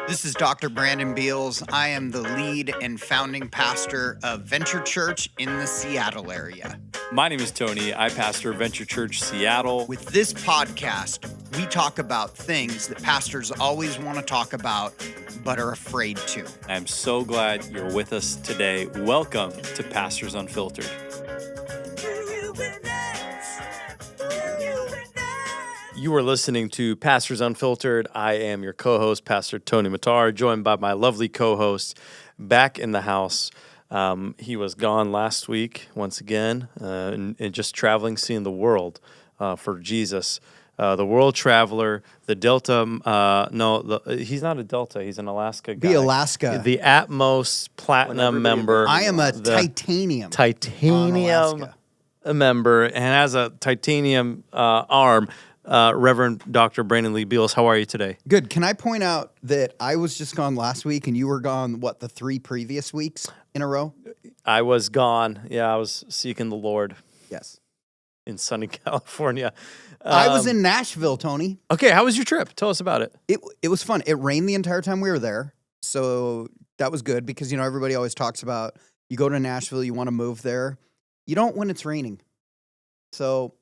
This is Dr. Brandon Beals. I am the lead and founding pastor of Venture Church in the Seattle area. My name is Tony. I pastor Venture Church Seattle. With this podcast, we talk about things that pastors always want to talk about but are afraid to. I'm so glad you're with us today. Welcome to Pastors Unfiltered. You are listening to Pastors Unfiltered. I am your co-host, Pastor Tony Matar, joined by my lovely co-host back in the house. He was gone last week once again and just traveling, seeing the world for Jesus. The world traveler, the Delta, he's not a Delta, he's an Alaska guy. The Alaska. The Atmos Platinum member. I am a Titanium member and has a titanium arm. Reverend Dr. Brandon Lee Beals, how are you today? Good. Can I point out that I was just gone last week and you were gone, the 3 previous weeks in a row? I was gone. Yeah, I was seeking the Lord. Yes. In sunny California. I was in Nashville, Tony. Okay, how was your trip? Tell us about it. It was fun. It rained the entire time we were there, so that was good because, everybody always talks about you go to Nashville, you want to move there. You don't when it's raining. So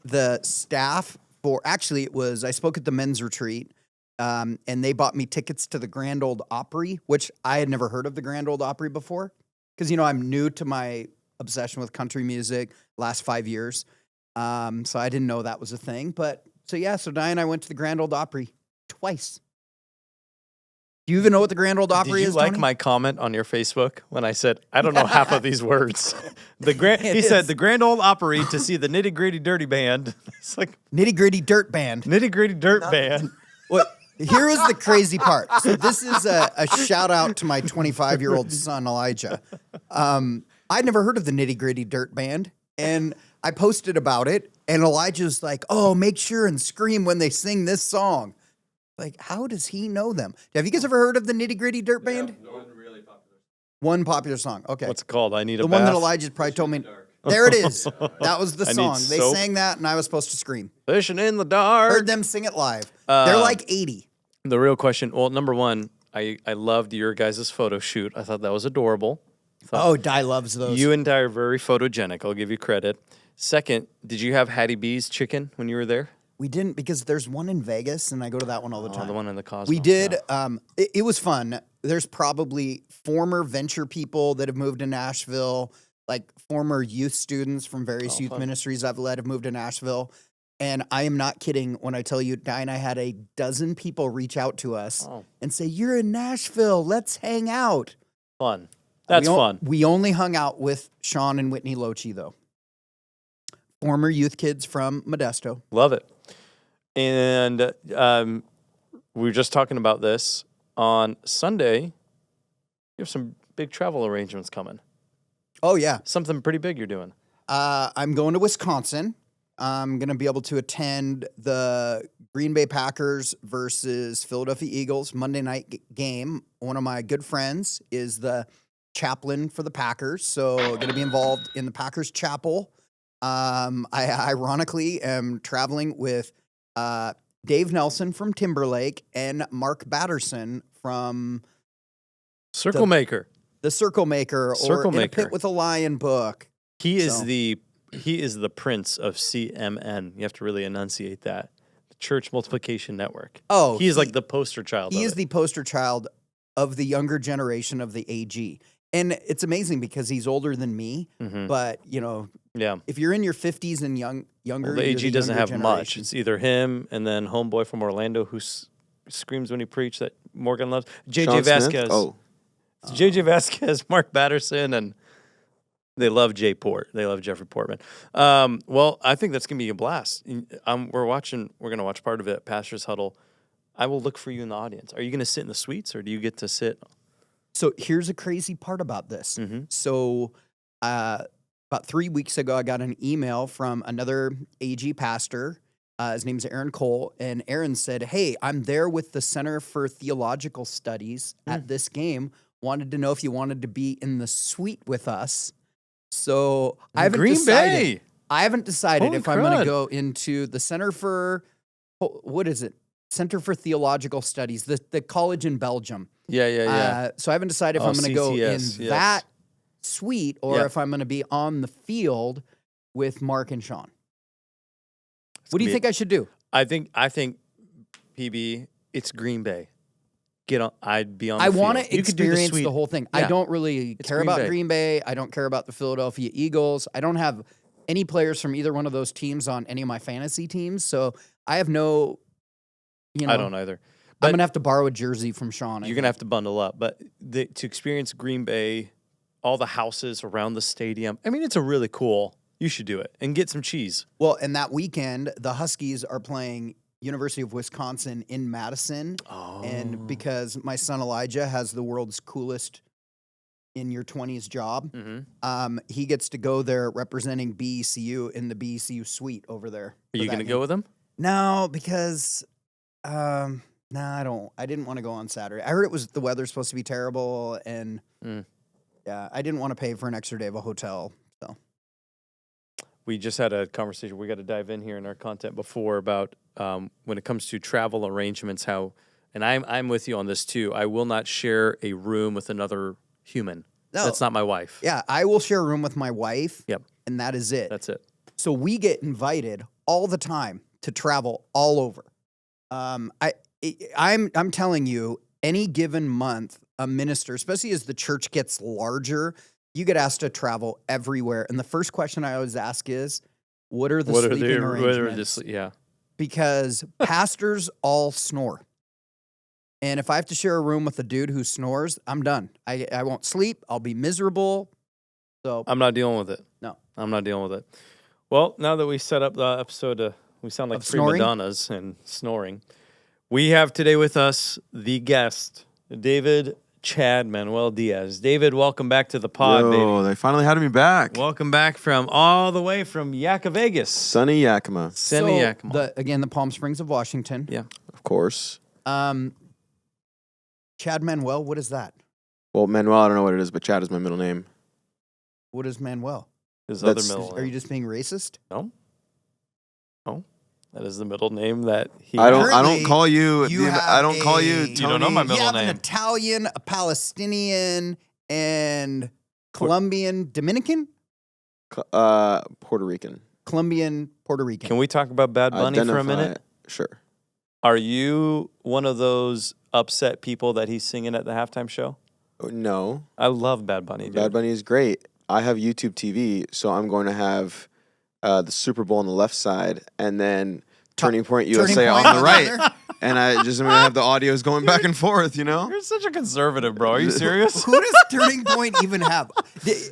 the staff I spoke at the men's retreat, and they bought me tickets to the Grand Ole Opry, which I had never heard of the Grand Ole Opry before because, I'm new to my obsession with country music last 5 years. So I didn't know that was a thing. So Di and I went to the Grand Ole Opry twice. Do you even know what the Grand Ole Opry is, Did you like Tony? my comment on your Facebook when I said, I don't know half of these words? He said, the Grand Ole Opry to see the Nitty Gritty Dirty Band. It's like... Nitty Gritty Dirt Band. Nitty Gritty Dirt Band. Well, here was the crazy part. So this is a shout out to my 25-year-old son, Elijah. I'd never heard of the Nitty Gritty Dirt Band, and I posted about it, and Elijah's like, oh, make sure and scream when they sing this song. Like, how does he know them? Have you guys ever heard of the Nitty Gritty Dirt Band? No, one really popular. One popular song. Okay. What's it called? I Need a The Bath. one that Elijah probably told me. There it is. That was the I need song. They soap. sang that, and I was supposed to scream. Fishing in the dark. Heard them sing it live. They're like 80. The real question, well, number one, I loved your guys' photo shoot. I thought that was adorable. Oh, Di loves those. You and Di are very photogenic. I'll give you credit. Second, did you have Hattie B's chicken when you were there? We didn't because there's one in Vegas, and I go to that one all the time. The one in the Cosmos. We did. Yeah. It was fun. There's probably former venture people that have moved to Nashville, like former youth students from various youth ministries I've led have moved to Nashville. And I am not kidding when I tell you, Di and I had a dozen people reach out to us and say, you're in Nashville. Let's hang out. Fun. That's fun. We only hung out with Sean and Whitney Lochi, though. Former youth kids from Modesto. Love it. And we were just talking about this. On Sunday, you have some big travel arrangements coming. Oh, yeah. Something pretty big you're doing. I'm going to Wisconsin. I'm going to be able to attend the Green Bay Packers versus Philadelphia Eagles Monday night game. One of my good friends is the chaplain for the Packers, so going to be involved in the Packers chapel. I ironically am traveling with Dave Nelson from Timberlake and Mark Batterson from Circle Maker. The Circle Maker, or In a Pit with a Lion book. He is the prince of CMN. You have to really enunciate that. The Church Multiplication Network. Oh, he is like the poster child. He is the poster child of the younger generation of the AG. And it's amazing because he's older than me, but if you're in your 50s and younger, the AG doesn't have generation. much. It's either him and then homeboy from Orlando who screams when he preaches that Morgan loves. JJ Vasquez. JJ Vasquez, Mark Batterson, and they love Jay Port. They love Jeffrey Portman. Well, I think that's gonna be a blast. We're going to watch part of it at Pastor's Huddle. I will look for you in the audience. Are you going to sit in the suites, or do you get to sit? So here's a crazy part about this. So about 3 weeks ago, I got an email from another AG pastor. His name's Aaron Cole. And Aaron said, hey, I'm there with the Center for Theological Studies at this game. Wanted to know if you wanted to be in the suite with us. So I haven't decided. I haven't decided Holy if I'm going crud. to go into the Center for, what is it? Center for Theological Studies, the college in Belgium. Yeah. So I haven't decided if I'm going to go in CCS, yes. that suite or Yeah. if I'm going to be on the field with Mark and Sean. What do you think I should do? I think PB, it's Green Bay. I'd be on the I field. want to You could do experience suite. the whole thing. Yeah. I don't really care Green about Bay. Green Bay. I don't care about the Philadelphia Eagles. I don't have any players from either one of those teams on any of my fantasy teams. So I have no, I don't either. I'm going to have to borrow a jersey from Sean. You're going to have to bundle up. But to experience Green Bay, all the houses around the stadium, I mean, it's a really cool. You should do it and get some cheese. Well, and that weekend, the Huskies are playing University of Wisconsin in Madison. Oh. And because my son Elijah has the world's coolest in your 20s job, he gets to go there representing BECU in the BECU suite over there. Are you going to go with him? No, because I don't. I didn't want to go on Saturday. I heard the weather's supposed to be terrible, and yeah, I didn't want to pay for an extra day of a hotel. So we just had a conversation. We got to dive in here in our content before about when it comes to travel arrangements. And I'm with you on this too. I will not share a room with another human. No. That's not my wife. Yeah, I will share a room with my wife. Yep, and that is it. That's it. So we get invited all the time to travel all over. I'm telling you, any given month, a minister, especially as the church gets larger, you get asked to travel everywhere. And the first question I always ask is, what are the sleeping arrangements? Because pastors all snore. And if I have to share a room with a dude who snores, I'm done. I won't sleep. I'll be miserable. So I'm not dealing with it. No. I'm not dealing with it. Well, now that we set up the episode, we sound like prima donnas and snoring. We have today with us the guest, David Chad Manuel Diaz. David, welcome back to the pod, baby. They finally had me back. Welcome back from all the way from Yakima, Vegas. Sunny Yakima. Sunny Yakima. The Palm Springs of Washington. Yeah. Of course. Chad Manuel, what is that? Well, Manuel, I don't know what it is, but Chad is my middle name. What is Manuel? His other middle name. Are you just being racist? No. That is the middle name that he. I don't call you. I don't call you. You don't know my middle name. You have name. an Italian, a Palestinian, and Colombian, Dominican, Puerto Rican. Colombian, Puerto Rican. Can we talk about Bad Bunny for a minute? Sure. Are you one of those upset people that he's singing at the halftime show? No. I love Bad Bunny, dude. Bad Bunny is great. I have YouTube TV, so I'm going to have the Super Bowl on the left side, and then Turning Point USA on the right. And I'm going to have the audios going back and forth, you know? You're such a conservative, bro. Are you serious? Who does Turning Point even have?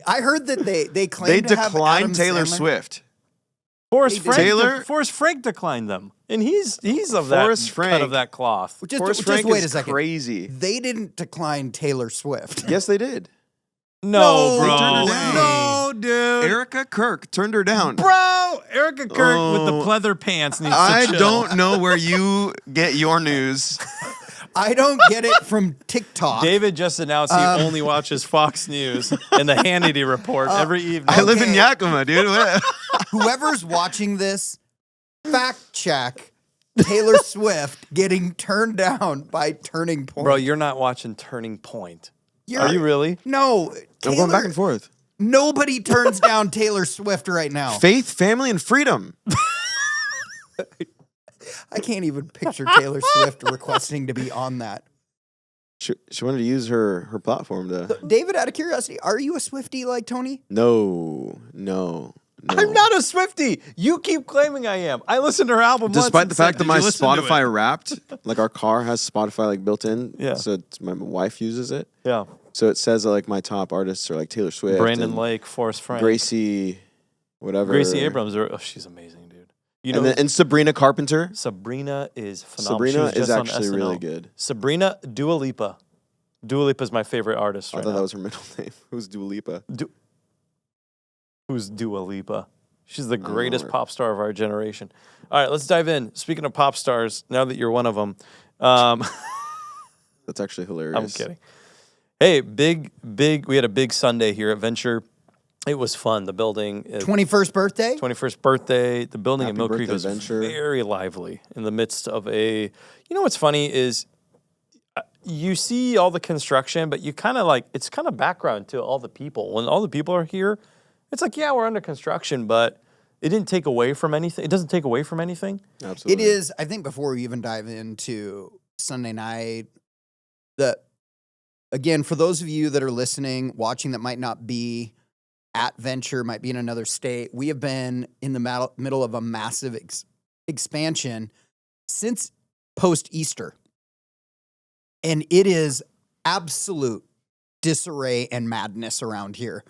I heard that they claim to have declined Adam Taylor Sandler. Swift. Forrest Frank declined them, and he's of that cut of that cloth. Forrest Frank wait a is second. crazy. They didn't decline Taylor Swift. Yes, they did. No, bro. They turned her down. No, dude. Erica Kirk turned her down. Bro, Erica Kirk with the pleather pants needs to chill. I don't know where you get your news. I don't get it from TikTok. David just announced he only watches Fox News and the Hannity Report every evening. I live in Yakima, dude. Whoever's watching this, fact check Taylor Swift getting turned down by Turning Point. Bro, you're not watching Turning Point. Are you really? No. I'm going back and forth. Nobody turns down Taylor Swift right now. Faith, family, and freedom. I can't even picture Taylor Swift requesting to be on that. She wanted to use her platform to... David, out of curiosity, are you a Swiftie like Tony? No. I'm not a Swiftie. You keep claiming I am. I listened to her album Despite once the fact that my "Did you listen to Spotify it?" Wrapped, like our car has Spotify like built in. Yeah. So my wife uses it. Yeah. So it says that, like, my top artists are like Taylor Swift, Brandon and Lake, Forrest Frank, Gracie, whatever. Gracie Abrams. She's amazing, dude. You know, and Sabrina Carpenter. Sabrina is phenomenal. Sabrina She was is just on actually SNL. really good. Sabrina Dua Lipa. Dua Lipa is my favorite artist I right thought now. that was her middle name. Who's Dua Lipa? Who's Dua Lipa? She's the greatest know. pop star of our generation. All right, let's dive in. Speaking of pop stars, now that you're one of them, That's actually hilarious. I'm kidding. Hey, big. We had a big Sunday here at Venture. It was fun. The building. 21st birthday? 21st birthday. The building Happy at Mill Creek birthday, was Venture. very lively in the midst of a. You know what's funny is you see all the construction, but you kind of like it's kind of background to all the people. When all the people are here, it's like, yeah, we're under construction, but it didn't take away from anything. It doesn't take away from anything. Absolutely. It is. I think before we even dive into Sunday night, again, for those of you that are listening, watching that might not be at Venture, might be in another state, we have been in the middle of a massive expansion since post-Easter. And it is absolute disarray and madness around here.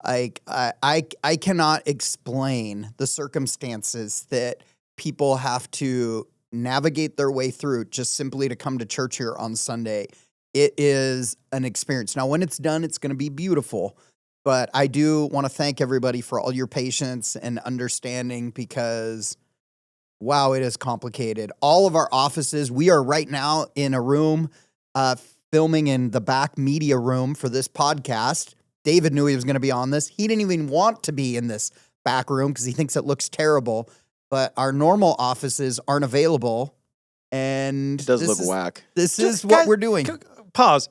Like I cannot explain the circumstances that people have to navigate their way through just simply to come to church here on Sunday. It is an experience. Now, when it's done, it's going to be beautiful. But I do want to thank everybody for all your patience and understanding because, wow, it is complicated. All of our offices, we are right now in a room filming in the back media room for this podcast. David knew he was going to be on this. He didn't even want to be in this back room because he thinks it looks terrible. But our normal offices aren't available. And It does look whack. This is what we're doing. Pause.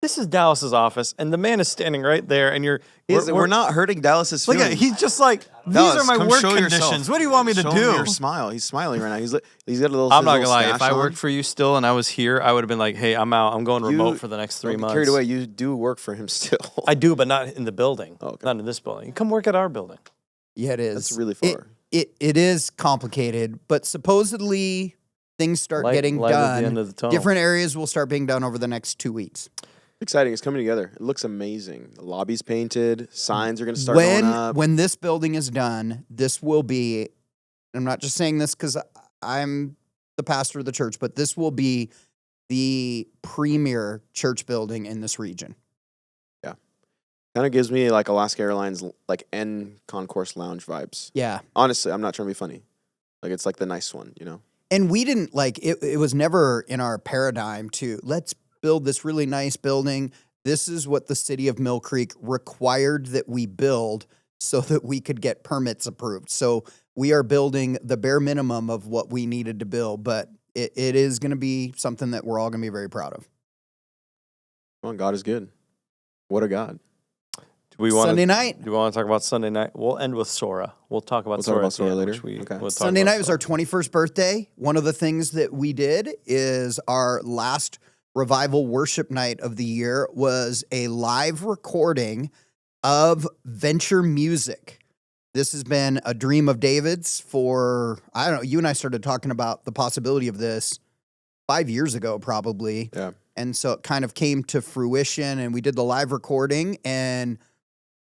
This is Dallas's office, and the man is standing right there, and We're not hurting Dallas's look feelings. at he's just like, these Dallas, are my come work show conditions. yourself. What do you want me to Show do? him your smile. He's smiling right now. He's got a little. I'm not his gonna lie. little If I stash worked on. for you still and I was here, I would have been like, hey, I'm out. I'm going remote for the next 3 Don't be months. carried away. You do work for him still. I do, but not in the building. Oh, okay. Not in this building. Come work at our building. Yeah, it is. That's really far. It is complicated, but supposedly things start getting light at the done. end of the tunnel. Different areas will start being done over the next 2 weeks. Exciting. It's coming together. It looks amazing. The lobby's painted. Signs are going to start going up. When this building is done, this will be, I'm not just saying this because I'm the pastor of the church, but this will be the premier church building in this region. Yeah. Kind of gives me like Alaska Airlines like N Concourse Lounge vibes. Yeah. Honestly, I'm not trying to be funny. Like it's like the nice one, you know? And we didn't like, it was never in our paradigm to let's build this really nice building. This is what the city of Mill Creek required that we build so that we could get permits approved. So we are building the bare minimum of what we needed to build, but it is going to be something that we're all going to be very proud of. Come on, God is good. What a God. Sunday night. Do we want to talk about Sunday night? We'll end with Sora. We'll talk about Sora later. Okay. Sunday night was our 21st birthday. One of the things that we did is our last revival worship night of the year was a live recording of Venture music. This has been a dream of David's for, I don't know, you and I started talking about the possibility of this 5 years ago, probably. Yeah. And so it kind of came to fruition, and we did the live recording, and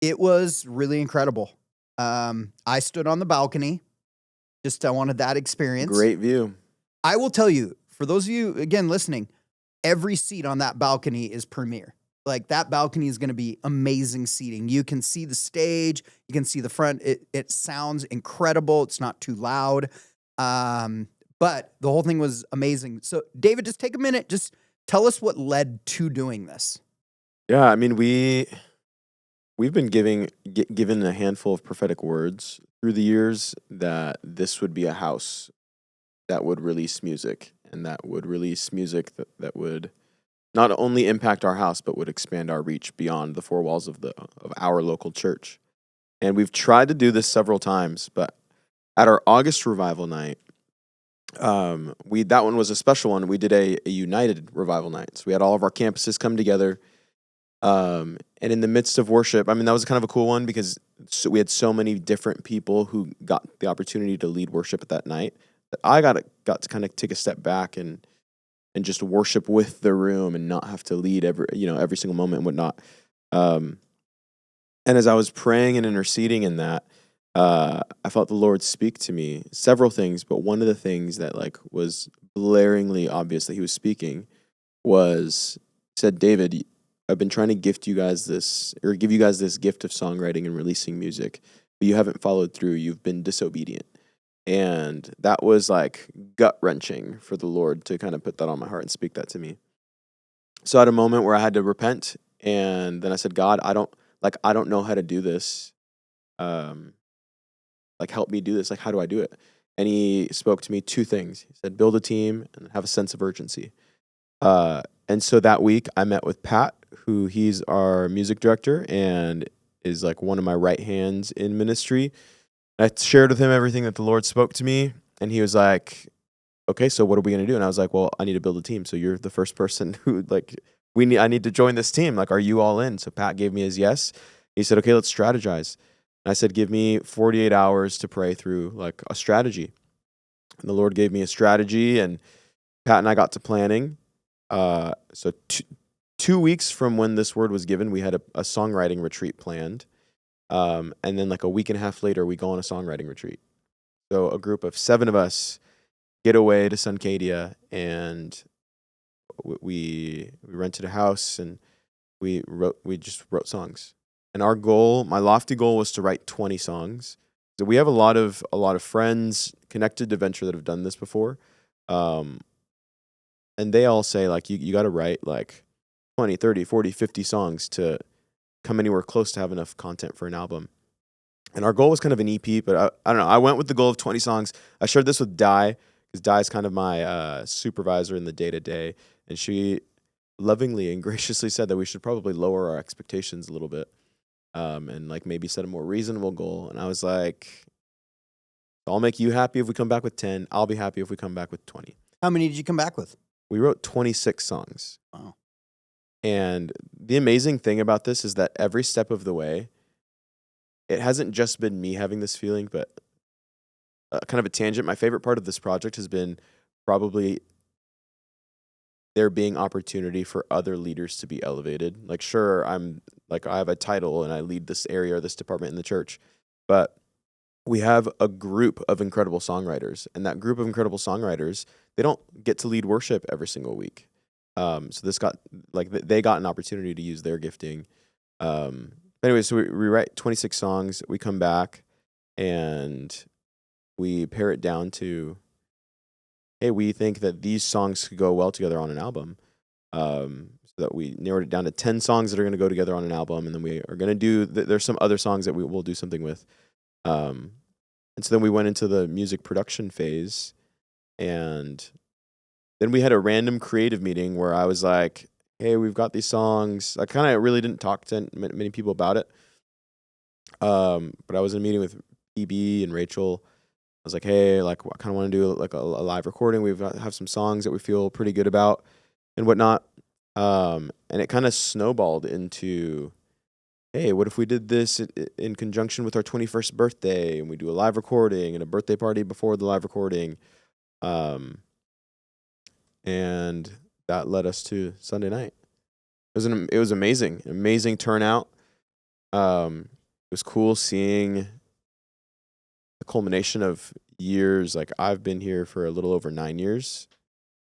it was really incredible. I stood on the balcony. I wanted that experience. Great view. I will tell you, for those of you, again, listening, every seat on that balcony is premier. Like, that balcony is going to be amazing seating. You can see the stage. You can see the front. It sounds incredible. It's not too loud. But the whole thing was amazing. So, David, just take a minute. Just tell us what led to doing this. Yeah, I mean, we've been given a handful of prophetic words through the years that this would be a house that would release music, and that would release music that would not only impact our house, but would expand our reach beyond the four walls of our local church. And we've tried to do this several times, but at our August revival night, that one was a special one. We did a united revival night. So we had all of our campuses come together. And in the midst of worship, I mean, that was kind of a cool one because we had so many different people who got the opportunity to lead worship at that night that I got to kind of take a step back and just worship with the room and not have to lead every single moment and whatnot. And as I was praying and interceding in that, I felt the Lord speak to me several things, but one of the things that was blaringly obvious that he was speaking was, he said, David, I've been trying to give you guys this gift of songwriting and releasing music, but you haven't followed through. You've been disobedient. And that was gut-wrenching for the Lord to kind of put that on my heart and speak that to me. So I had a moment where I had to repent, and then I said, God, I don't know how to do this. like help me do this. Like, how do I do it? And he spoke to me 2 things. He said, build a team and have a sense of urgency. And so that week I met with Pat, who he's our music director and is like one of my right hands in ministry. I shared with him everything that the Lord spoke to me, and he was like, okay, so what are we going to do? And I was like, well, I need to build a team. So you're the first person who I need to join this team. Like, are you all in? So Pat gave me his yes. He said, okay, let's strategize. And I said, give me 48 hours to pray through like a strategy. And the Lord gave me a strategy, and Pat and I got to planning. So 2 weeks from when this word was given, we had a songwriting retreat planned. And then like a week and a half later, we go on a songwriting retreat. So a group of 7 of us get away to Suncadia, and we rented a house, and we just wrote songs. And our goal, my lofty goal, was to write 20 songs. So we have a lot of friends connected to Venture that have done this before. And they all say like you got to write like 20, 30, 40, 50 songs to come anywhere close to have enough content for an album. And our goal was kind of an EP, but I don't know. I went with the goal of 20 songs. I shared this with Di, because Di is kind of my supervisor in the day-to-day, and she lovingly and graciously said that we should probably lower our expectations a little bit, and like maybe set a more reasonable goal. And I was like, I'll make you happy if we come back with 10. I'll be happy if we come back with 20. How many did you come back with? We wrote 26 songs. Wow. And the amazing thing about this is that every step of the way, it hasn't just been me having this feeling, but kind of a tangent. My favorite part of this project has been probably there being opportunity for other leaders to be elevated. Like, sure, I have a title and I lead this area or this department in the church, but we have a group of incredible songwriters, and that group of incredible songwriters, they don't get to lead worship every single week. So they got an opportunity to use their gifting. Anyway, so we write 26 songs. We come back and we pare it down to, hey, we think that these songs could go well together on an album. So that we narrowed it down to 10 songs that are going to go together on an album, and then we are going to do. There's some other songs that we will do something with. And so then we went into the music production phase, and then we had a random creative meeting where I was like, hey, we've got these songs. I kind of really didn't talk to many people about it. But I was in a meeting with EB and Rachel. I was like, hey, like, I kind of want to do like a live recording. Have some songs that we feel pretty good about and whatnot. And it kind of snowballed into, hey, what if we did this in conjunction with our 21st birthday, and we do a live recording and a birthday party before the live recording. And that led us to Sunday night. It was amazing turnout. It was cool seeing the culmination of years. Like, I've been here for a little over 9 years.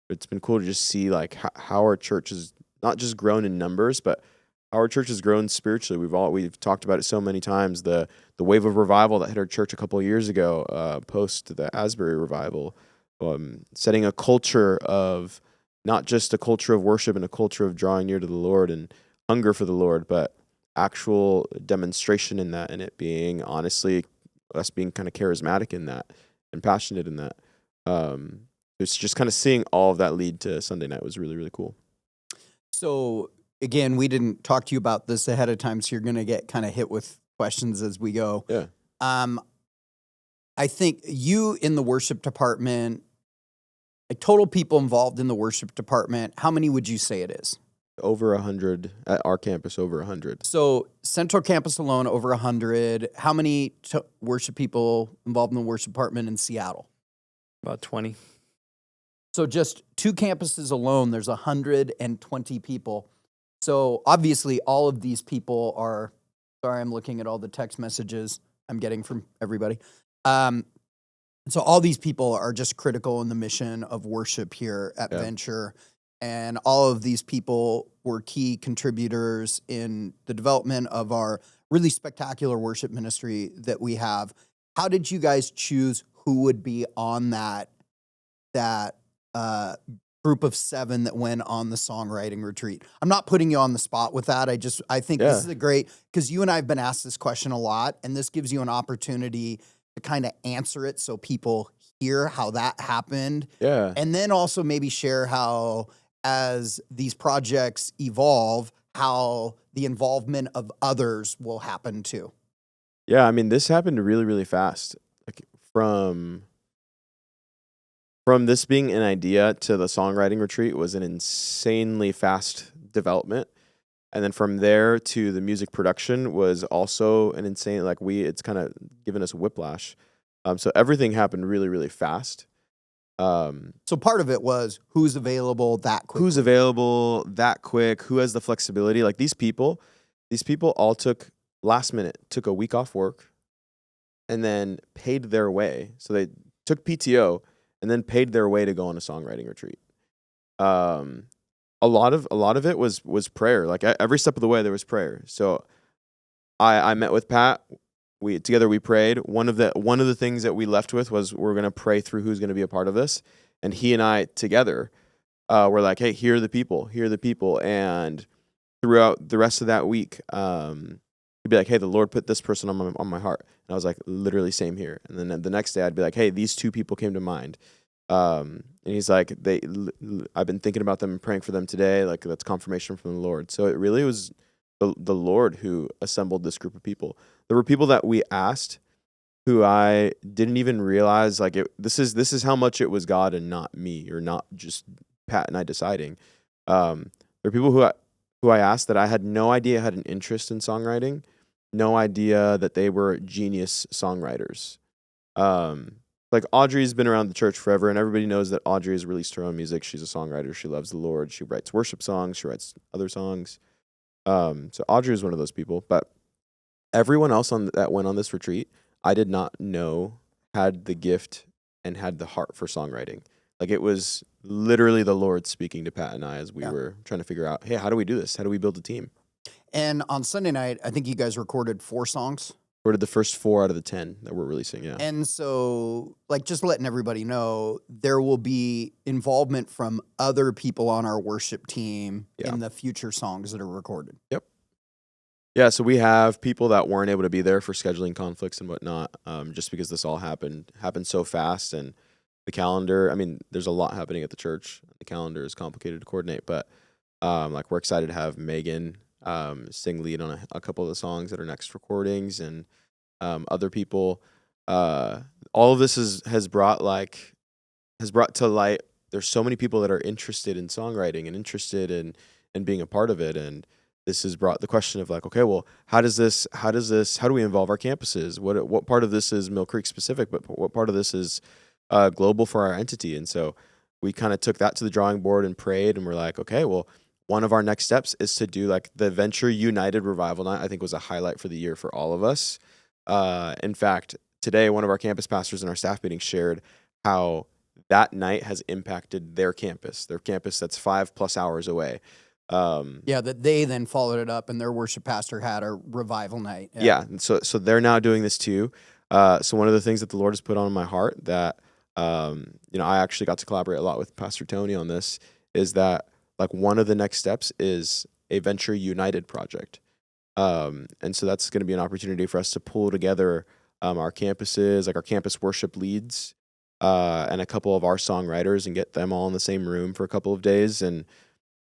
It's been cool to just see like how our church has not just grown in numbers, but how our church has grown spiritually. We've talked about it so many times. The wave of revival that hit our church a couple of years ago, post the Asbury revival, setting a culture of not just a culture of worship and a culture of drawing near to the Lord and hunger for the Lord, but actual demonstration in that, and it being, honestly, us being kind of charismatic in that and passionate in that. It's just kind of seeing all of that lead to Sunday night was really, really cool. So, again, we didn't talk to you about this ahead of time, so you're going to get kind of hit with questions as we go. Yeah. I think you in the worship department, like total people involved in the worship department, how many would you say it is? Over 100 at our campus, over 100. So Central Campus alone, over 100. How many worship people involved in the worship department in Seattle? About 20. So just 2 campuses alone, there's 120 people. So obviously all of these people are, sorry, I'm looking at all the text messages I'm getting from everybody. So all these people are just critical in the mission of worship here at Venture. And all of these people were key contributors in the development of our really spectacular worship ministry that we have. How did you guys choose who would be on that group of 7 that went on the songwriting retreat? I'm not putting you on the spot with that. I think this is a great, because you and I have been asked this question a lot, and this gives you an opportunity to kind of answer it so people hear how that happened. Yeah. And then also maybe share how, as these projects evolve, how the involvement of others will happen too. Yeah, I mean, this happened really, really fast. Like from this being an idea to the songwriting retreat was an insanely fast development. And then from there to the music production was also an insane, it's kind of given us a whiplash. So everything happened really, really fast. So part of it was who's available that quick. Who's available that quick? Who has the flexibility? Like these people all took last minute, took a week off work and then paid their way. So they took PTO and then paid their way to go on a songwriting retreat. A lot of it was prayer. Like every step of the way there was prayer. So I met with Pat. We prayed. One of the things that we left with was we're going to pray through who's going to be a part of this. And he and I together were like, hey, here are the people. And throughout the rest of that week, he'd be like, hey, the Lord put this person on my heart. And I was like, literally same here. And then the next day I'd be like, hey, these 2 people came to mind. And he's like, I've been thinking about them and praying for them today. Like that's confirmation from the Lord. So it really was the Lord who assembled this group of people. There were people that we asked who I didn't even realize this is how much it was God and not me, or not just Pat and I deciding. There are people who I asked that I had no idea had an interest in songwriting, no idea that they were genius songwriters. Like Audrey's been around the church forever, and everybody knows that Audrey has released her own music. She's a songwriter. She loves the Lord. She writes worship songs. She writes other songs. So Audrey is one of those people. But everyone else that went on this retreat, I did not know had the gift and had the heart for songwriting. Like it was literally the Lord speaking to Pat and I as we were trying to figure out, hey, how do we do this? How do we build a team? And on Sunday night, I think you guys recorded 4 songs. Recorded the first 4 out of the 10 that we're releasing, yeah. And so, just letting everybody know, there will be involvement from other people on our worship team in the future songs that are recorded. Yep. Yeah, so we have people that weren't able to be there for scheduling conflicts and whatnot, just because this all happened so fast, and the calendar, I mean, there's a lot happening at the church. The calendar is complicated to coordinate, but we're excited to have Megan sing lead on a couple of the songs that are next recordings, and other people. All of this has brought to light. There's so many people that are interested in songwriting and interested in being a part of it, and this has brought the question of okay, well, how do we involve our campuses? What part of this is Mill Creek specific, but what part of this is global for our entity? And so we kind of took that to the drawing board and prayed, and we're like, okay, well, one of our next steps is to do the Venture United Revival Night. I think was a highlight for the year for all of us. In fact, today, one of our campus pastors in our staff meeting shared how that night has impacted their campus that's 5+ hours away. That they then followed it up, and their worship pastor had a revival night. Yeah, and so they're now doing this too. So one of the things that the Lord has put on my heart that I actually got to collaborate a lot with Pastor Tony on this is that one of the next steps is a Venture United project. And so that's going to be an opportunity for us to pull together our campuses, our campus worship leads, and a couple of our songwriters, and get them all in the same room for a couple of days and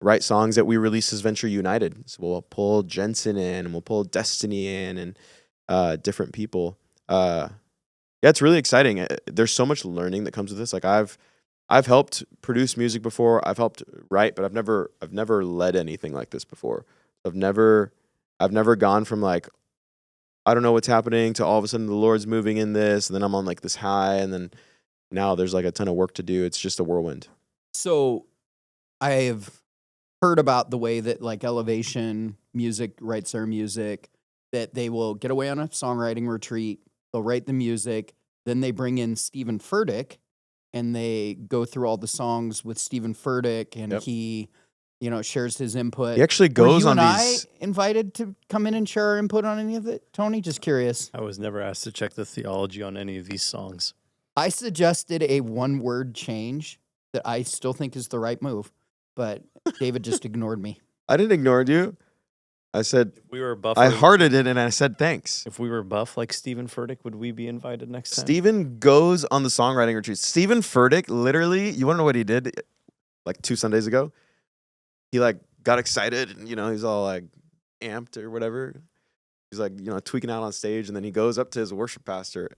write songs that we release as Venture United. So we'll pull Jensen in, and we'll pull Destiny in, and different people. It's really exciting. There's so much learning that comes with this. I've helped produce music before. I've helped write, but I've never led anything like this before. I've never gone from I don't know what's happening to all of a sudden the Lord's moving in this, and then I'm on this high, and then now there's a ton of work to do. It's just a whirlwind. So I've heard about the way that Elevation Music writes their music, that they will get away on a songwriting retreat, they'll write the music, then they bring in Stephen Furtick, and they go through all the songs with Stephen Furtick, and he shares his input. He actually goes on these. I invited to come in and share our input on any of it, Tony? Just curious. I was never asked to check the theology on any of these songs. I suggested a 1-word change that I still think is the right move, but David just ignored me. I didn't ignore you. I said, If we were buff, I hearted it and I said thanks. If we were buff like Stephen Furtick, would we be invited next time? Steven goes on the songwriting retreat. Stephen Furtick, literally, you want to know what he did like 2 Sundays ago? He like got excited and, he's all like amped or whatever. He's like, tweaking out on stage. And then he goes up to his worship pastor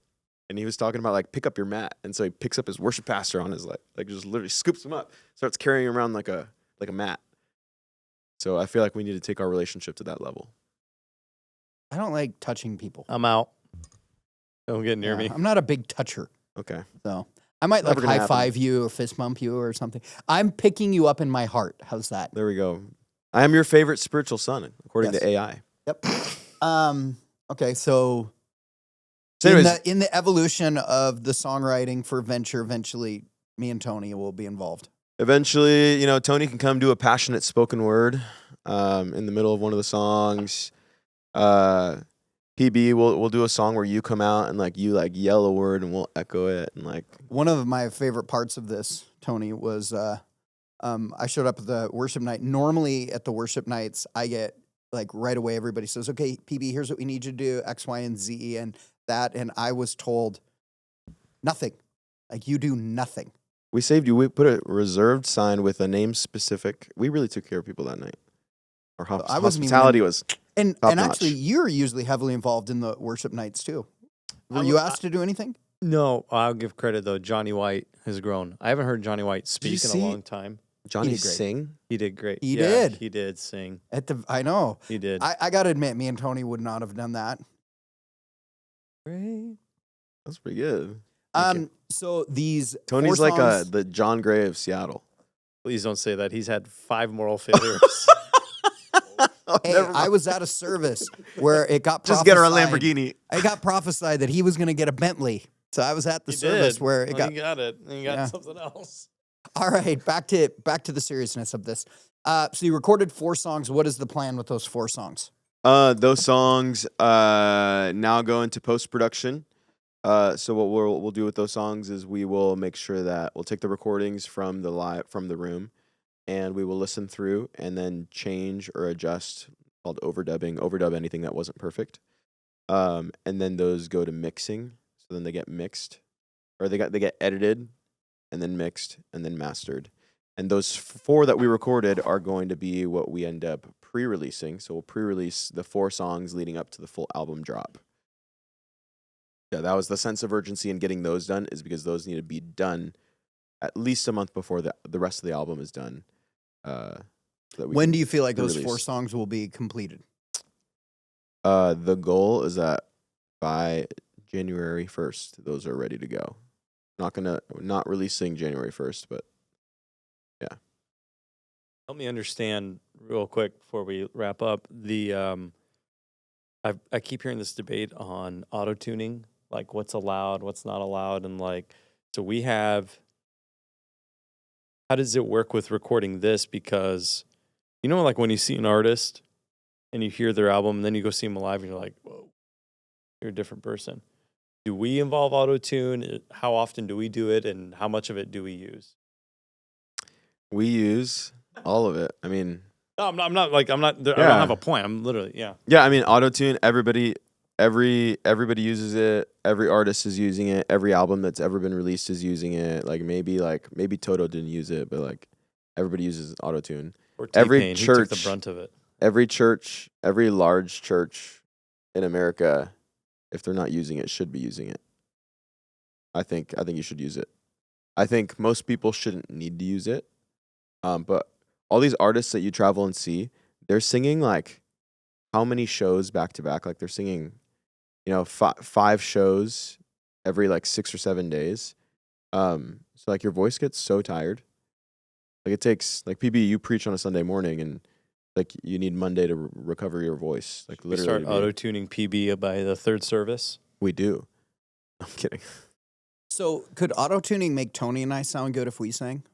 and he was talking about like, pick up your mat. And so he picks up his worship pastor on his like just literally scoops him up, starts carrying him around like a mat. So I feel like we need to take our relationship to that level. I don't like touching people. I'm out. Don't get near me. I'm not a big toucher. Okay. So I might like high five you or fist bump you or something. I'm picking you up in my heart. How's that? There we go. I am your favorite spiritual son, according to AI. Yep. Okay, so anyways, in the evolution of the songwriting for Venture, eventually me and Tony will be involved. Eventually, Tony can come do a passionate spoken word in the middle of one of the songs. PB, we'll do a song where you come out and like you like yell a word and we'll echo it and like. One of my favorite parts of this, Tony, was I showed up at the worship night. Normally at the worship nights, I get like right away everybody says, "Okay, PB, here's what we need you to do, X, Y, and Z," and that, and I was told nothing. Like you do nothing. We saved you. We put a reserved sign with a name specific. We really took care of people that night. Our hospitality was and actually, you're usually heavily involved in the worship nights too. Were you asked to do anything? No, I'll give credit though. Johnny White has grown. I haven't heard Johnny White speak in a long time. Johnny sing? He did great. He did. He did sing. I know. He did. I got to admit, me and Tony would not have done that. Great. That's pretty good. So these Tony's four like songs, the John Gray of Seattle. Please don't say that. He's had 5 moral failures. Hey, I was at a service where it got just get her a Lamborghini. It got prophesied that he was going to get a Bentley. So I was at the service where it got. He got it. And he got something else. All right, back to the seriousness of this. So you recorded 4 songs. What is the plan with those 4 songs? Those songs now go into post-production. So what we'll do with those songs is we will make sure that we'll take the recordings from the room, and we will listen through and then change or adjust, called overdub anything that wasn't perfect. And then those go to mixing. So then they get mixed, or they get edited, and then mixed, and then mastered. And those 4 that we recorded are going to be what we end up pre-releasing. So we'll pre-release the 4 songs leading up to the full album drop. Yeah, that was the sense of urgency in getting those done, is because those need to be done at least a month before the rest of the album is done. When do you feel like those 4 songs will be completed? The goal is that by January 1st, those are ready to go. Not releasing January 1st, but yeah. Help me understand real quick before we wrap up. I keep hearing this debate on auto-tuning, like what's allowed, what's not allowed, and like, so we have, how does it work with recording this? Because, like when you see an artist and you hear their album and then you go see them live and you're like, whoa, you're a different person. Do we involve auto-tune? How often do we do it, and how much of it do we use? We use all of it. I mean, no, I don't have a point. I'm literally, yeah. Yeah, I mean, auto-tune, everybody uses it. Every artist is using it. Every album that's ever been released is using it. Maybe Toto didn't use it, but everybody uses auto-tune. Or T-Pain, he took the brunt of it. Every large church in America, if they're not using it, should be using it. I think you should use it. I think most people shouldn't need to use it. But all these artists that you travel and see, they're singing how many shows back to back? They're singing, 5 shows every 6 or 7 days. So your voice gets so tired. It takes PB, you preach on a Sunday morning and you need Monday to recover your voice. Literally. We start auto-tuning PB by the 3rd service. We do. I'm kidding. So could auto-tuning make Tony and I sound good if we sang?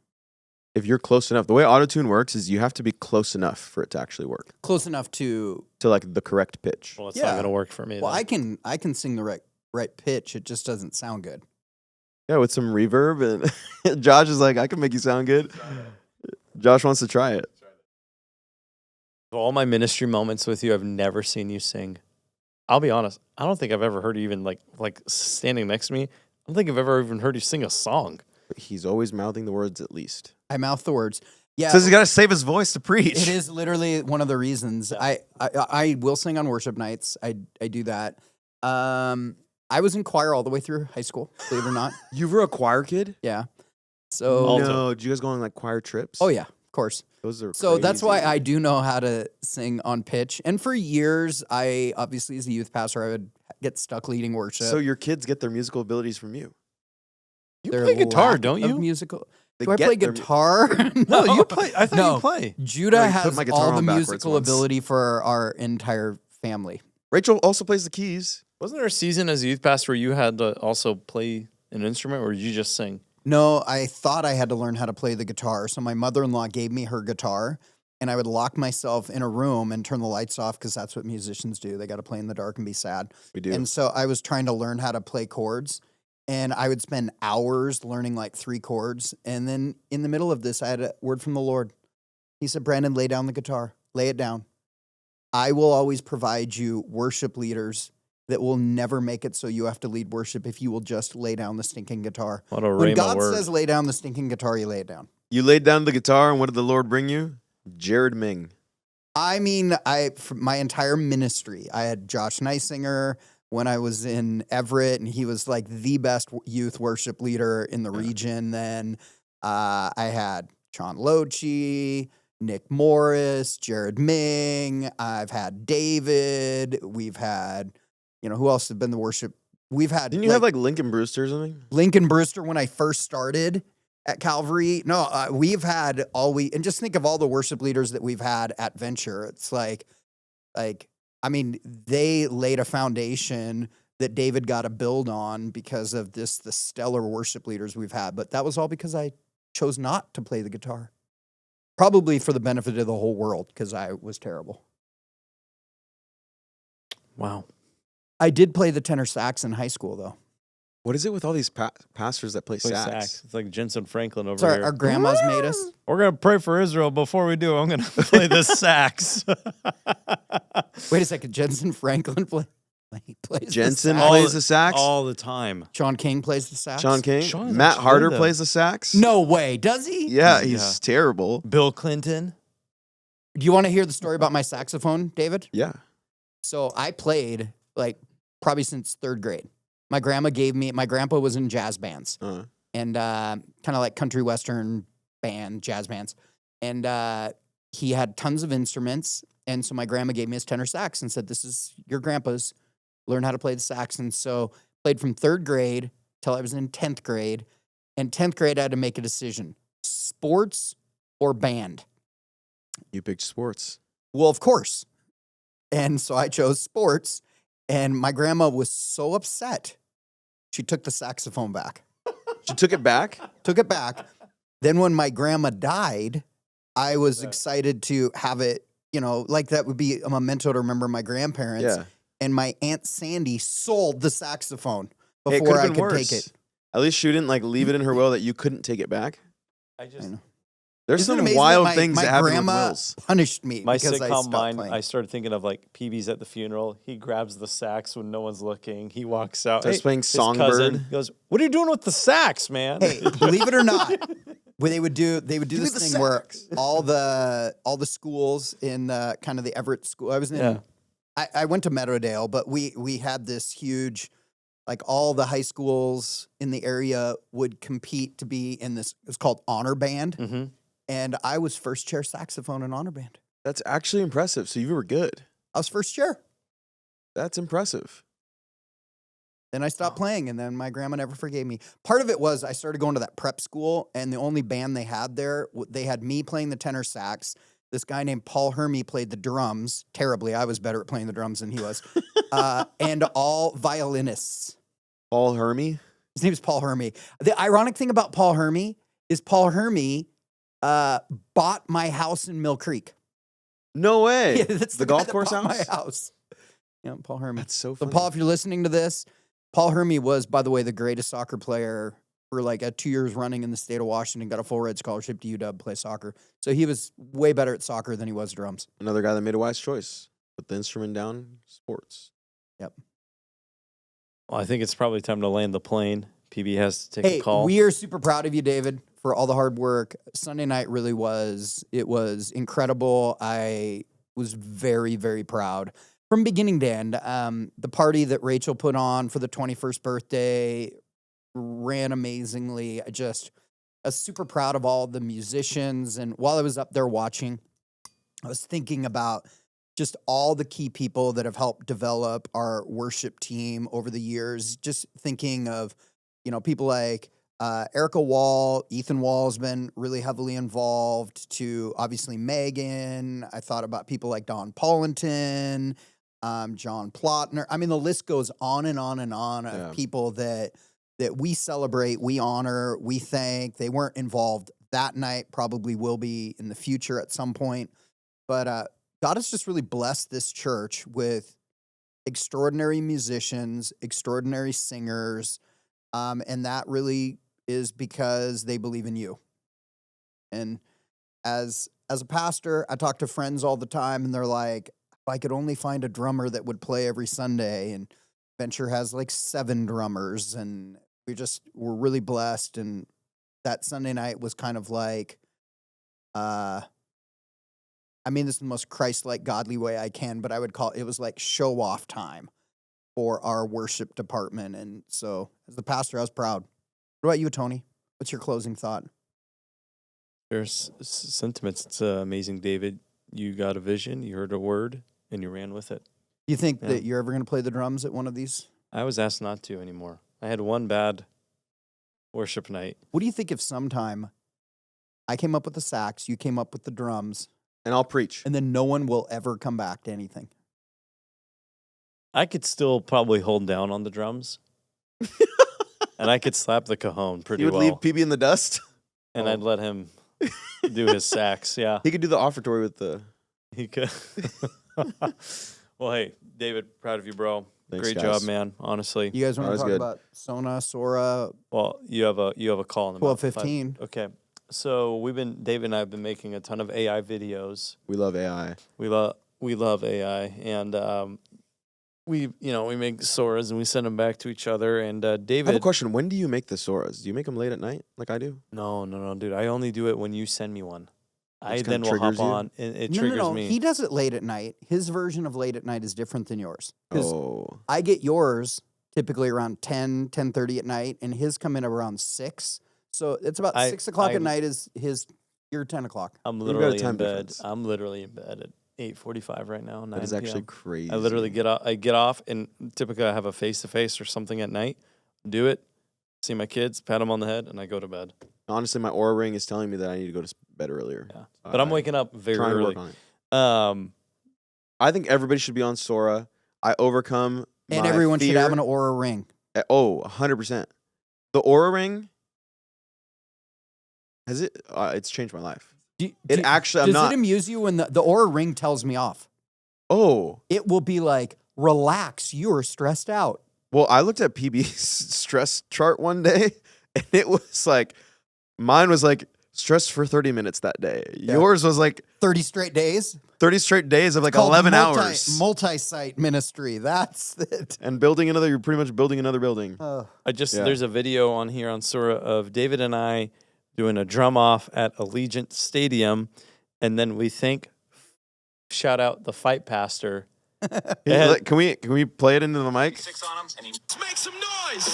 If you're close enough. The way auto-tune works is you have to be close enough for it to actually work. Close enough to the correct pitch. Well, it's not going to work for me. Well, then. I can sing the right pitch. It just doesn't sound good. Yeah, with some reverb. And Josh is like, I can make you sound good. Josh wants to try it. Of all my ministry moments with you, I've never seen you sing. I'll be honest. I don't think I've ever heard you even like standing next to me. I don't think I've ever even heard you sing a song. He's always mouthing the words at least. I mouth the words. Yeah, Says he's got to save his voice to preach. it is literally one of the reasons. Yeah. I will sing on worship nights. I do that. I was in choir all the way through high school, believe it or not. You were a choir kid? Yeah. So All No, did you guys go on like choir trips? oh yeah, of course. Those are So that's why crazy. I do know how to sing on pitch. And for years, I obviously as a youth pastor, I would get stuck leading worship. So your kids get their musical abilities from you. You Their play guitar, lack don't of you? Musical. They Do I get play their- guitar? No, you play. I thought No. you play. Judah No, you put has my guitar all the on backwards musical once. ability for our entire family. Rachel also plays the keys. Wasn't there a season as a youth pastor where you had to also play an instrument, or did you just sing? No, I thought I had to learn how to play the guitar. So my mother-in-law gave me her guitar, and I would lock myself in a room and turn the lights off because that's what musicians do. They got to play in the dark and be sad. We do. And so I was trying to learn how to play chords, and I would spend hours learning like 3 chords. And then in the middle of this, I had a word from the Lord. He said, Brandon, lay down the guitar. Lay it down. I will always provide you worship leaders that will never make it so you have to lead worship if you will just lay down the stinking guitar. What a When rhema God word. says lay down the stinking guitar, you lay it down. You laid down the guitar, and what did the Lord bring you? Jared Ming. I mean, for my entire ministry, I had Josh Neisinger when I was in Everett, and he was like the best youth worship leader in the region. Then I had Sean Lochi, Nick Morris, Jared Ming. I've had David. We've had, who else has been the worship? We've had. Didn't you have like Lincoln Brewster or something? Lincoln Brewster when I first started at Calvary? No, we've had and just think of all the worship leaders that we've had at Venture. It's like, I mean, they laid a foundation that David got to build on because of the stellar worship leaders we've had. But that was all because I chose not to play the guitar. Probably for the benefit of the whole world because I was terrible. Wow. I did play the tenor sax in high school, though. What is it with all these pastors that play Play sax? It's like Jensen Franklin over Sorry, here. our grandmas made us. We're going to pray for Israel. Before we do, I'm going to play the sax. Wait a second, Jensen Franklin plays Jensen the sax. plays the sax. All the time. Sean King plays the sax. Sean King. Sean is Matt actually Harder good, though. plays the sax. No way, does he? Yeah, he's Yeah. terrible. Bill Clinton. Do you want to hear the story about my saxophone, David? Yeah. So I played probably since 3rd grade. My grandpa was in jazz bands Uh, and kind of like country western band, jazz bands. And he had tons of instruments. And so my grandma gave me his tenor sax and said, this is your grandpa's. Learn how to play the sax. And so played from 3rd grade till I was in 10th grade. And 10th grade, I had to make a decision, sports or band. you picked sports. Well, of course. And so I chose sports. And my grandma was so upset. She took the saxophone back. She took it back. Took it back. Then when my grandma died, I was excited to have it, like that would be a memento to remember my grandparents. Yeah. And my Aunt Sandy sold the saxophone Hey, it before could've I been could worse. take it. At least she didn't leave it in her will that you couldn't take it back. I just, know. There's Isn't it some amazing wild that things my that happen with grandma wills. punished me my because I sitcom stopped mind, playing. I started thinking of PB's at the funeral. He grabs the sax when no one's looking. He walks out. Starts playing his cousin Songbird. goes, "What are you doing with the sax, man?" Hey, believe it or not, they would do Give me this the thing where sax. all the schools in kind of the Everett school. I was in. Yeah. I went to Meadowdale, but we had this huge, all the high schools in the area would compete to be in this. It's called honor band, Mm-hmm. and I was first chair saxophone in honor band. That's actually impressive. So you were good. I was first chair. That's impressive. Then I stopped playing, and then my grandma never forgave me. Part of it was I started going to that prep school, and the only band they had there, they had me playing the tenor sax. This guy named Paul Hermie played the drums terribly. I was better at playing the drums than he was. And all violinists. Paul Hermie. His name is Paul Hermie. The ironic thing about Paul Hermie is Paul Hermie bought my house in Mill Creek. No way. Yeah, that's the guy golf that course bought house. My house. Yeah, Paul Hermie. That's so So, funny. Paul, if you're listening to this, Paul Hermie was, by the way, the greatest soccer player for like 2 years running in the state of Washington, got a full ride scholarship to UW, play soccer. So he was way better at soccer than he was drums. Another guy that made a wise choice. Put the instrument down, sports. Yep. Well, I think it's probably time to land the plane. PB has to take a call. We are super proud of you, David, for all the hard work. Sunday night really was. It was incredible. I was very, very proud from beginning to end. The party that Rachel put on for the 21st birthday ran amazingly. I was super proud of all the musicians. And while I was up there watching, I was thinking about just all the key people that have helped develop our worship team over the years. Just thinking of, people like Erica Wall, Ethan Wall has been really heavily involved, to obviously Megan. I thought about people like Don Pollington, John Plotner. I mean, the list goes on and on and on of people that we celebrate, we honor, we thank. They weren't involved that night, probably will be in the future at some point. But God has just really blessed this church with extraordinary musicians, extraordinary singers, and that really is because they believe in you. And as a pastor, I talk to friends all the time, and they're like, if I could only find a drummer that would play every Sunday. And Venture has like 7 drummers, and we're really blessed. And that Sunday night was kind of like, this is the most Christ-like, godly way I can, but I would call it was like show-off time for our worship department. And so as the pastor, I was proud. What about you, Tony? What's your closing thought? There's sentiments. It's amazing, David. You got a vision, you heard a word, and you ran with it. Do you think that you're ever going to play the drums at one of these? I was asked not to anymore. I had one bad worship night. What do you think if sometime I came up with the sax, you came up with the drums, and I'll preach, and then no one will ever come back to anything? I could still probably hold down on the drums. And I could slap the cajon pretty well. You would leave PB in the dust? And I'd let him do his sax, yeah. He could do the offertory with the... He could. Well, hey, David, proud of you, bro. Thanks, Great guys. job, man, honestly. You guys want to talk about Sora? Well, you have a call in about 12:15. Okay. So David and I have been making a ton of AI videos. We love AI. We love AI, and we make Soras and we send them back to each other. And David, I have a question. When do you make the Soras? Do you make them late at night like I do? No, dude. I only do it when you send me one. It I then will hop you? on, and it triggers me. He does it late at night. His version of late at night is different than yours. Oh. I get yours typically around 10:30 at night, and his come in around 6. So it's about 6 o'clock at night is your 10 o'clock. I'm literally in bed. I'm literally in bed at 8:45 right now. 9 That is actually crazy. I literally get off, and typically I have a face-to-face or something at night. Do it, see my kids, pat them on the head, and I go to bed. Honestly, my Aura ring is telling me that I need to go to bed earlier. Yeah. But I'm waking up very trying early. To work on it. I think everybody should be on Sora. I overcome and my everyone fear. should have an Aura ring. 100%. The Aura ring, has it? It's changed my life. Does it amuse you when the Aura ring tells me off? Oh. It will be like, relax, you are stressed out. Well, I looked at PB's stress chart one day, and it was like, mine was like, stressed for 30 minutes that day. Yeah. Yours was like 30 straight days. 30 straight days of like 11 hours. Multi-site ministry. That's it. And you're pretty much building another building. There's a video on here on Sora of David and I doing a drum off at Allegiant Stadium, and then we shout out the fight pastor. Can we play it into the mic? 6 on him, and let's make some noise.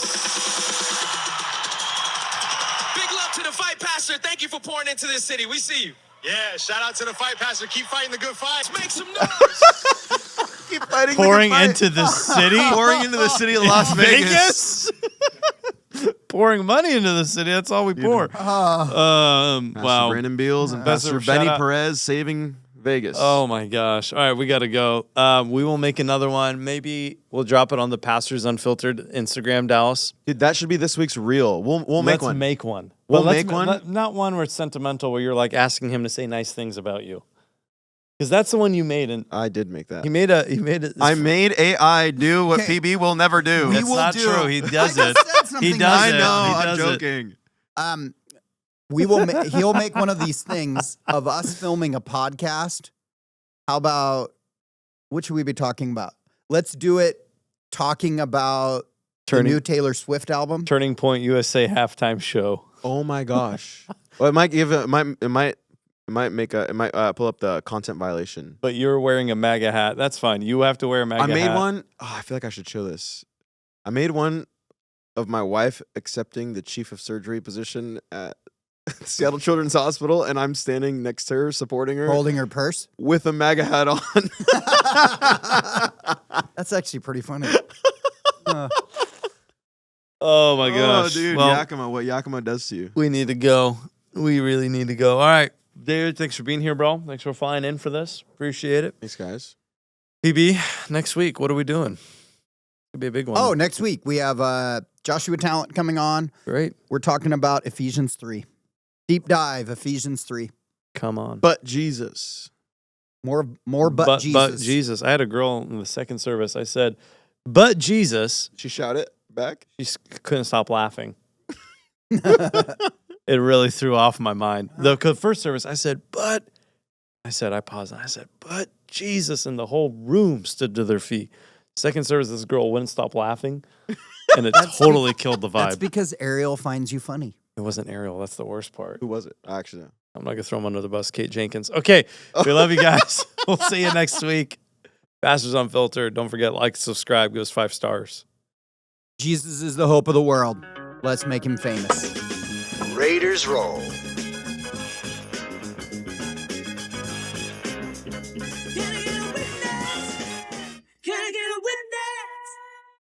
To the fight pastor, thank you for pouring into this city. We see you. Yeah, shout out to the fight pastor. Keep fighting the good fight. Let's make some noise. Keep fighting pouring the good fight. into the city. Pouring into the city of Las Vegas. Pouring money into the city. That's all we pour. Pastor Wow. Brandon Beals and Pastor Benny Perez saving Vegas. Oh my gosh. All right, we got to go. We will make another one. Maybe we'll drop it on the Pastors Unfiltered Instagram, Dallas. Dude, that should be this week's reel. We'll make one. Let's make one. We'll make one. Not one where it's sentimental, where you're like asking him to say nice things about you. Because that's the one you made, and I did make that. he made it. I made AI do what Okay. PB will never do. We That's will not do- true. He does I it. just said something He does I it. know. He I'm does it. joking. We will. He'll make one of these things of us filming a podcast. How about what should we be talking about? Let's do it. Talking about the new Taylor Swift album. Turning Point USA halftime show. Oh my gosh. Well, it might pull up the content violation. But you're wearing a MAGA hat. That's fine. You have to wear a MAGA hat. I made one. Oh, I feel like I should show this. I made one of my wife accepting the chief of surgery position at Seattle Children's Hospital, and I'm standing next to her, supporting her, Holding her purse. with a MAGA hat on. That's actually pretty funny. Oh my gosh. Oh, dude, Well, Yakima, what Yakima does to you. we need to go. We really need to go. All right. David, thanks for being here, bro. Thanks for flying in for this. Appreciate it. Thanks, guys. PB, next week, what are we doing? It'll be a big one. Oh, next week we have Joshua Talent coming on. Great. We're talking about Ephesians 3. Deep dive, Ephesians 3. Come on. But Jesus. More but Jesus. But Jesus. I had a girl in the second service. I said, but Jesus. She shouted back. She couldn't stop laughing. It really threw off my mind. The first service, I paused and I said, but Jesus, and the whole room stood to their feet. Second service, this girl wouldn't stop laughing, and it totally killed the That's vibe. because Ariel finds you funny. It wasn't Ariel. That's the worst part. Who was it? I actually know. I'm not going to throw him under the bus. Kate Jenkins. Okay, we love you guys. We'll see you next week. Pastors Unfiltered. Don't forget, like, subscribe, give us 5 stars. Jesus is the hope of the world. Let's make him famous. Raiders roll.